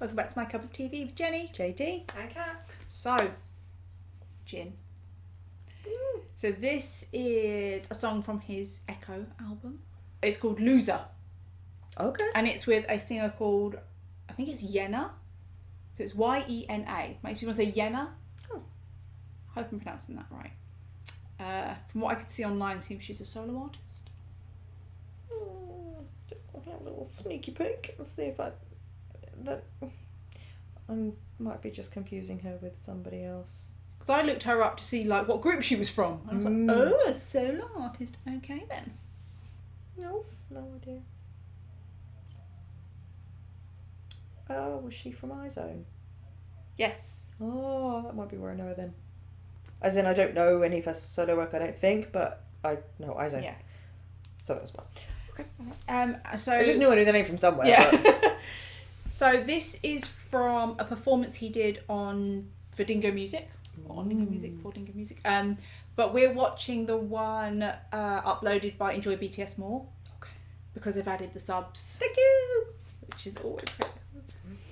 Welcome back to My Cup of TV with Jenny, JD. And Kat. So, JIN. So this is a song from his Echo album. It's called Loser. Okay. And it's with a singer called, I think it's YENA. So it's YENA. Makes people say YENA. Oh. I hope I'm pronouncing that right. From what I could see online, it seems she's a solo artist. Just want to have a little sneaky peek and see if I might be just confusing her with somebody else. Because I looked her up to see like what group she was from. And I was like, oh, a solo artist. Okay then. No idea. Was she from iZone? Yes. Oh, that might be where I know her then. As in, I don't know any of her solo work, I don't think, but I know iZone. Yeah. So that's fine. Okay. So I just knew I knew the name from somewhere. Yeah. But... So this is from a performance he did for Dingo Music. Or on Dingo Music, for Dingo Music. But we're watching the one uploaded by Enjoy BTS More. Okay. Because they've added the subs. Thank you! Which is always great.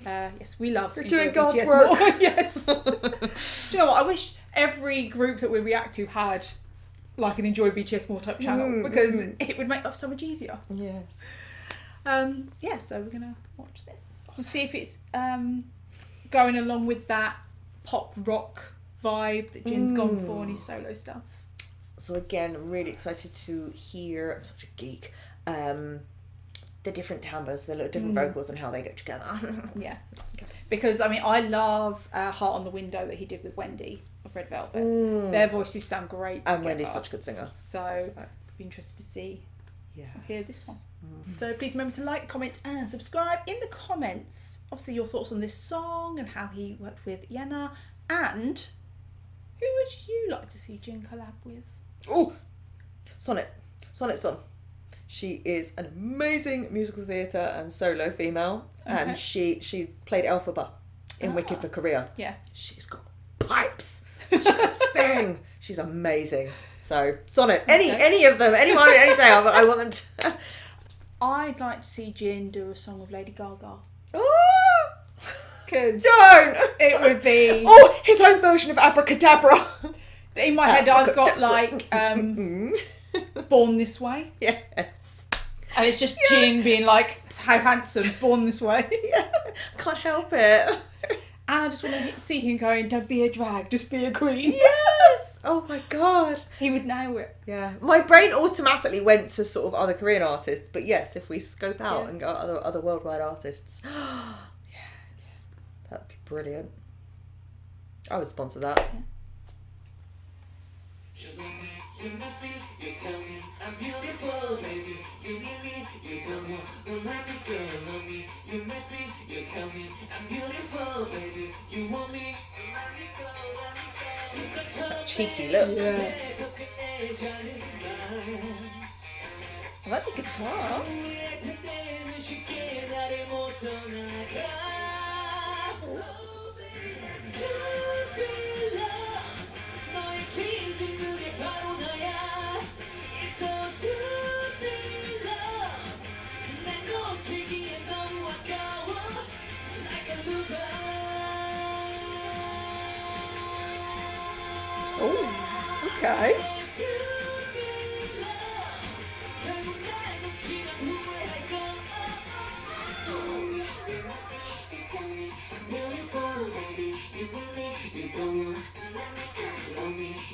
Yes, we love You're Enjoy doing God's BTS work. More. Yes. Do you know what? I wish every group that we react to had like an Enjoy BTS More type channel because it would make life so much easier. Yes. Yeah, so we're gonna watch this. We'll see if it's going along with that pop rock vibe that Jin's gone for in his solo stuff. So again, I'm really excited to hear, I'm such a geek, the different timbres, the little different vocals and how they go together. Yeah. Okay. Because, I mean, I love Heart on the Window that he did with Wendy of Red Velvet. Their voices sound great And together. Wendy's such a good singer. So, I'd be interested to see Yeah. or hear this one. So please remember to like, comment and subscribe. In the comments, obviously your thoughts on this song and how he worked with YENA, and who would you like to see Jin collab with? Oh! Sonnet Son. She is an amazing musical theatre and solo female, and she played Elphaba in Wicked for Korea. Yeah. She's got pipes. She can sing. She's amazing. So Sonnet, any of them, anyone, any say, I want them to. I'd like to see Jin do a song with Lady Gaga. Oh! Because Don't! it would be... Oh, his own version of Abracadabra. In my head, I've got like Born This Way. Yes. And it's just Jin being like, how handsome, Born This Way. Yeah. Can't help it. And I just want to see him going, don't be a drag, just be a queen. Yes. Oh my God. He would nail it. Yeah. My brain automatically went to sort of other Korean artists, but yes, if we scope out and go other worldwide artists, yes, that'd be brilliant. I would sponsor that. Yeah. You miss me, you tell me I'm beautiful, baby. You need me, you don't want, don't let me go, love me. You miss me, you tell me I'm beautiful, baby. You want me, and let me go, let me go. That cheeky look. Yeah. I like the guitar. Oh, okay.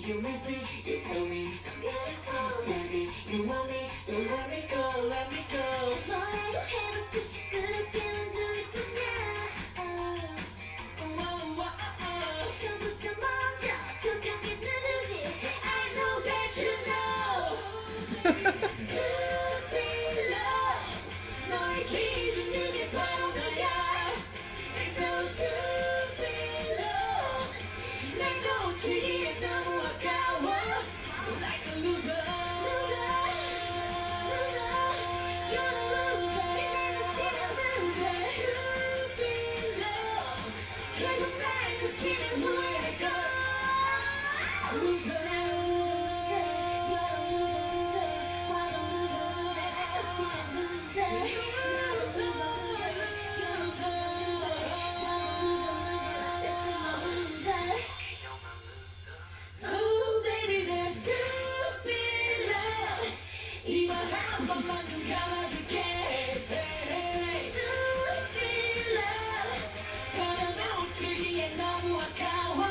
You miss me, you tell me I'm beautiful, baby. You want me, so let me go, let me go. 뭐라도 해봤듯이 그렇게 만들 뿐이야. 처음부터 먼저 툭한 게 누구지? I know that you know. Stupid love, 너의 기준 그게 바로 나야. It's so stupid love. 날 놓치기엔 너무 아까워. Like a loser. 한 번만 눈 감아줄게 Stupid love 사랑아 웃기기엔 너무 아까워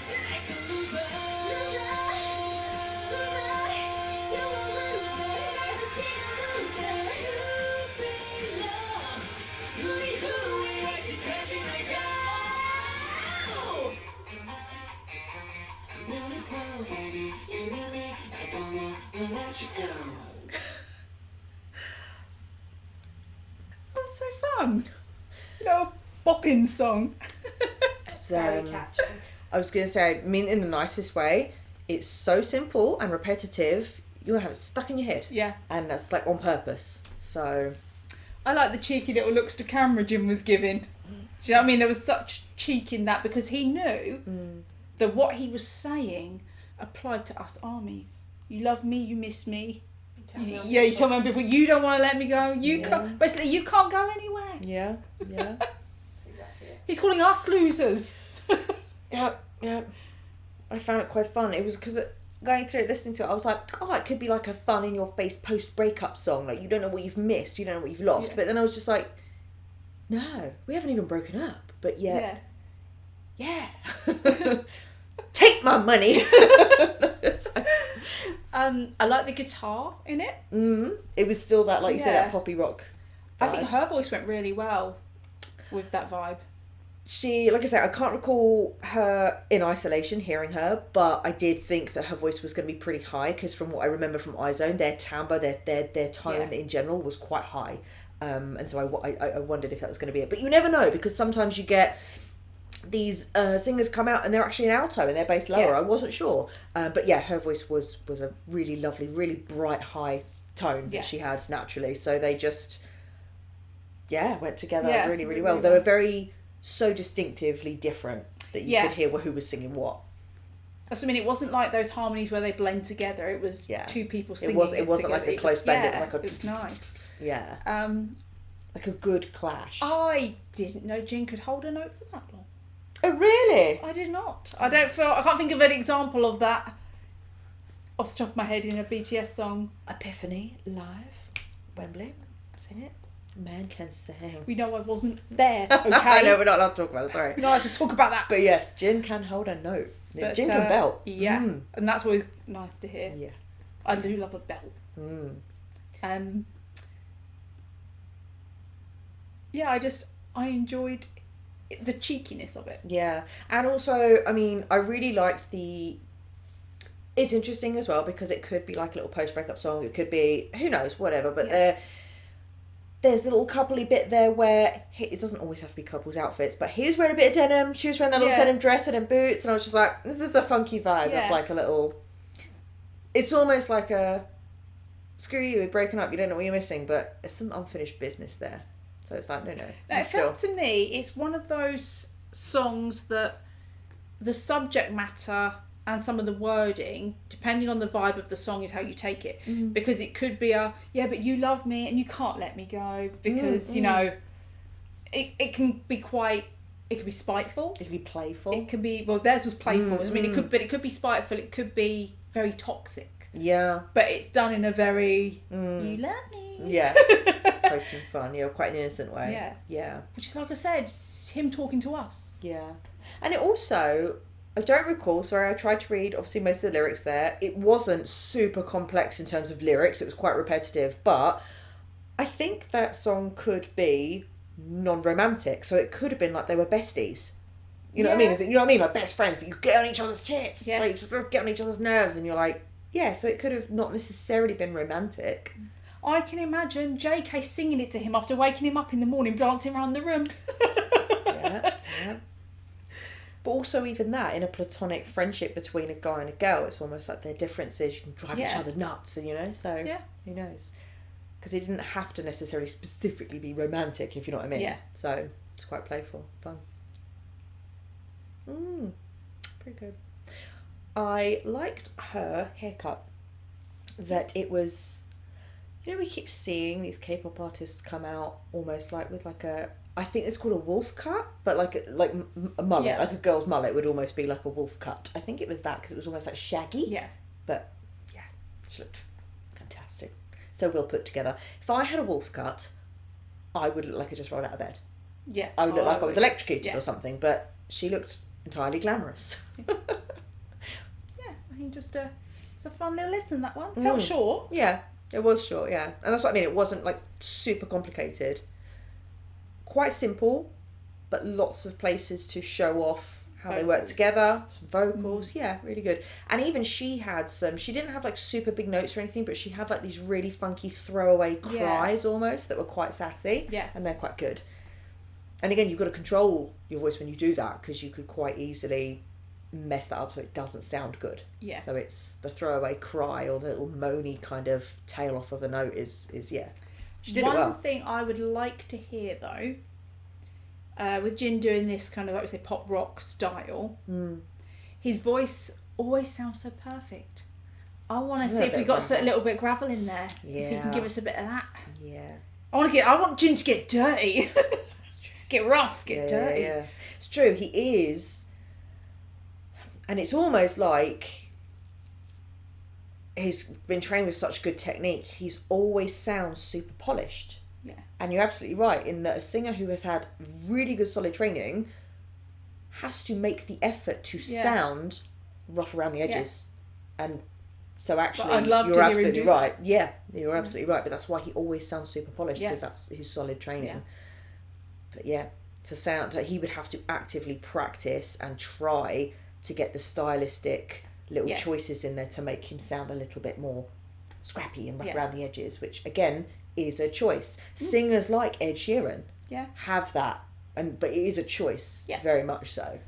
Like a loser You a loser 날 붙이는 loser Stupid love 우리 후회할지 하지 말자 You must be, you tell me I'm beautiful, baby. You need me, I don't wanna let you go. That was so fun. Little bopping song. Very catchy. I was going to say, I mean, in the nicest way, it's so simple and repetitive, you'll have it stuck in your head. Yeah. And that's like on purpose. So, I like the cheeky little looks to camera Jim was giving. Do you know what I mean? There was such cheek in that because he knew that what he was saying applied to us armies. You love me, you miss me. You told me before, you don't want to let me go. You can't, basically, you can't go anywhere. yeah. He's calling us losers. Yeah. I found it quite fun. It was because going through it, listening to it, I was like, oh, it could be like a fun in your face post-breakup song. Like, you don't know what you've missed, you don't know what you've lost. Yeah. But then I was just like, no, we haven't even broken up. But yet, yeah. Take my money. I like the guitar in it. It was still that, like you said, Yeah. that poppy rock I vibe. think her voice went really well with that vibe. She, like I said, I can't recall her in isolation hearing her, but I did think that her voice was going to be pretty high because from what I remember from iZone, their timbre, their tone in general was quite high, and so I wondered if that was going to be it. But you never know because sometimes you get these singers come out and they're actually an alto and they're bass lower. Yeah. I wasn't sure, but yeah, her voice was a really lovely, really bright high tone that she had naturally. So they just went together really, really well. They were so distinctively different that you could hear who was singing what. I mean, it wasn't like those harmonies where they blend together. It was two people singing. It wasn't like a close blend. It was like it was nice. Yeah. Like a good clash. I didn't know Jin could hold a note for that long. Oh really? I did not. I can't think of an example of that off the top of my head in a BTS song. Epiphany live, Wembley, sing it. Man can sing. We know I wasn't there. Okay. I know we're not allowed to talk about it. Sorry. We're not allowed to talk about that. But yes, Jin can hold a note. But, Jin can belt. Yeah, and that's always nice to hear. Yeah. I do love a belt. Yeah, I enjoyed the cheekiness of it. Yeah, and also, I mean, I really liked it's interesting as well because it could be like a little post-breakup song. It could be, who knows, whatever. But there's a little coupley bit there where it doesn't always have to be couples outfits, but he was wearing a bit of denim, she was wearing that little denim dress with them boots, and I was just like, this is the funky vibe of like a little... It's almost like a, screw you, we're breaking up, you don't know what you're missing, but there's some unfinished business there. So it's like, no. It felt to me, it's one of those songs that the subject matter and some of the wording, depending on the vibe of the song, is how you take it. Because it could be but you love me and you can't let me go because, you know, it can be it could be spiteful. It could be playful. It could be, well, theirs was playful. I mean, it could be spiteful. It could be very toxic. Yeah. But it's done in a very, you love me. Yeah. Poking fun, quite an innocent way. Yeah. Yeah. Which is, like I said, it's him talking to us. Yeah. And it also, I don't recall, sorry, I tried to read obviously most of the lyrics there. It wasn't super complex in terms of lyrics, it was quite repetitive, but I think that song could be non-romantic, so it could have been like they were besties. You know what I mean? You know what I mean? Like best friends, but you get on each other's tits. Yeah. Like, just get on each other's nerves, and you're like, yeah, so it could have not necessarily been romantic. I can imagine JK singing it to him after waking him up in the morning, dancing around the room. Yeah. But also even that, in a platonic friendship between a guy and a girl, it's almost like their differences, you can drive each other nuts, and so who knows? Because it didn't have to necessarily specifically be romantic, if you know what I mean. Yeah. So it's quite playful, fun. Pretty good. I liked her haircut. That it was, we keep seeing these K-pop artists come out almost like with like a, I think it's called a wolf cut, but like a mullet, like a girl's mullet would almost be like a wolf cut. I think it was that because it was almost like shaggy. Yeah. But yeah, she looked fantastic. so well put together. If I had a wolf cut, I would look like I just rolled out of bed. Yeah. I would look like I was electrocuted yeah. or something, but she looked entirely glamorous. Yeah, I think just it's a fun little listen, that one. Felt short. Yeah, it was short, yeah. And that's what I mean, it wasn't like super complicated. Quite simple, but lots of places to show off how they work together, some vocals, yeah, really good. And even she had she didn't have like super big notes or anything, but she had like these really funky throwaway cries almost that were quite sassy. Yeah. And they're quite good. And again, you've got to control your voice when you do that, because you could quite easily mess that up so it doesn't sound good. Yeah. So it's the throwaway cry or the little moany kind of tail off of a note is yeah. She did it well. One thing I would like to hear though, with Jin doing this kind of, like we say, pop rock style, his voice always sounds so perfect. I want to see if we got a little bit of gravel in there. Yeah. If he can give us a bit of that. Yeah. I want Jin to get dirty. Get rough, get dirty. Yeah. It's true, he is. And it's almost like he's been trained with such good technique. He's always sounds super polished. Yeah. And you're absolutely right in that a singer who has had really good solid training has to make the effort to sound rough around the edges. And so actually, you're absolutely right. Yeah, you're absolutely right. But that's why he always sounds super polished, because that's his solid training. Yeah. But yeah, to sound like he would have to actively practice and try to get the stylistic little choices in there to make him sound a little bit more scrappy and rough around the edges, which again is a choice. Singers like Ed Sheeran have that, but it is a choice, very much so,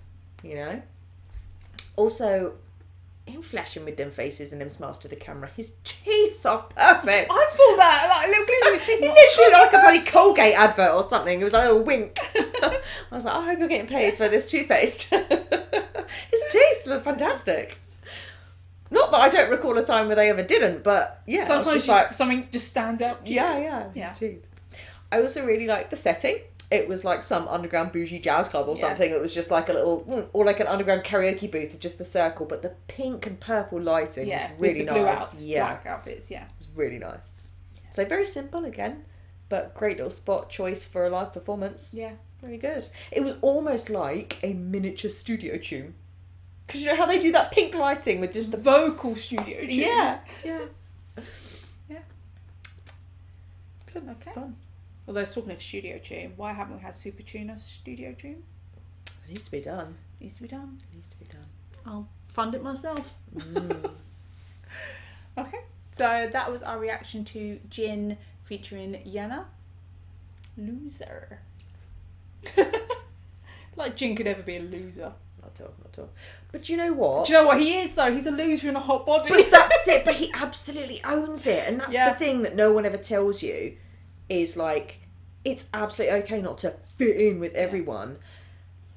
you know. Also, him flashing with them faces and them smiles to the camera, his teeth are perfect. I thought that, like a little glimpse of his teeth. He literally like a bloody Colgate advert or something. It was like a little wink. I was like, I hope you're getting paid for this toothpaste. His teeth look fantastic. Not that I don't recall a time where they ever didn't, but yeah. Sometimes something just stands out. Yeah, his teeth. I also really liked the setting. It was like some underground bougie jazz club or something. It was just like a little, or like an underground karaoke booth of just the circle, but the pink and purple lighting was really with the nice. blue black outfits, It was really nice. So very simple again, but great little spot choice for a live performance. Yeah. Very good. It was almost like a miniature studio tune. Because you know how they do that pink lighting with just the vocal studio tune. Yeah. Good. Okay. Fun. Although, talking of studio tune, why haven't we had Super Tuner studio tune? It needs to be done. Needs to be done. I'll fund it myself. Okay. So that was our reaction to JIN featuring YENA. Loser. Like JIN could ever be a loser. Not at all. But you know what? Do you know what he is though? He's a loser in a hot body. But that's it. But he absolutely owns it, and that's the thing that no one ever tells you. Is like, it's absolutely okay not to fit in with everyone.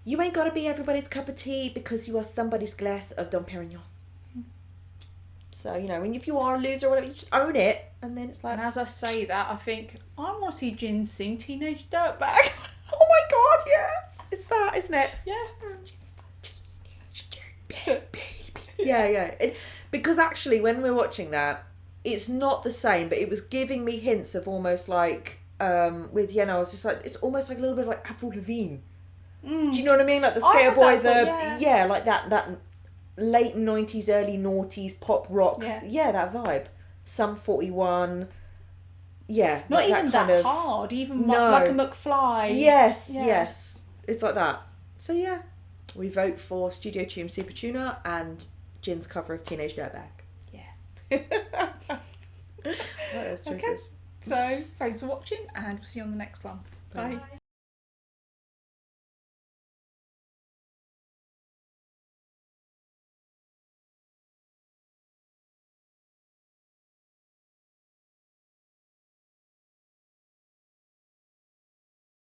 You ain't got to be everybody's cup of tea because you are somebody's glass of Dom Perignon. So, you know, if you are a loser or whatever, you just own it. And then it's like... And as I say that, I think, I want to see JIN sing Teenage Dirtbag. Oh my God, yes! It's that, isn't it? Yeah. I'm just a teenage dirtbag, baby. Yeah. Because actually, when we're watching that, it's not the same, but it was giving me hints of almost like, with YENA, I was just like, it's almost like a little bit like Avril Lavigne. Do you know what I mean? Like the Skater Boy, like that late 90s, early noughties pop rock. Yeah, that vibe. Sum 41. Yeah. Not like even that hard, even like a McFly. Yes. It's like that. So yeah, we vote for Studio Tune Super Tuner and JIN's cover of Teenage Dirtbag. Okay. So, thanks for watching and we'll see you on the next one. Bye.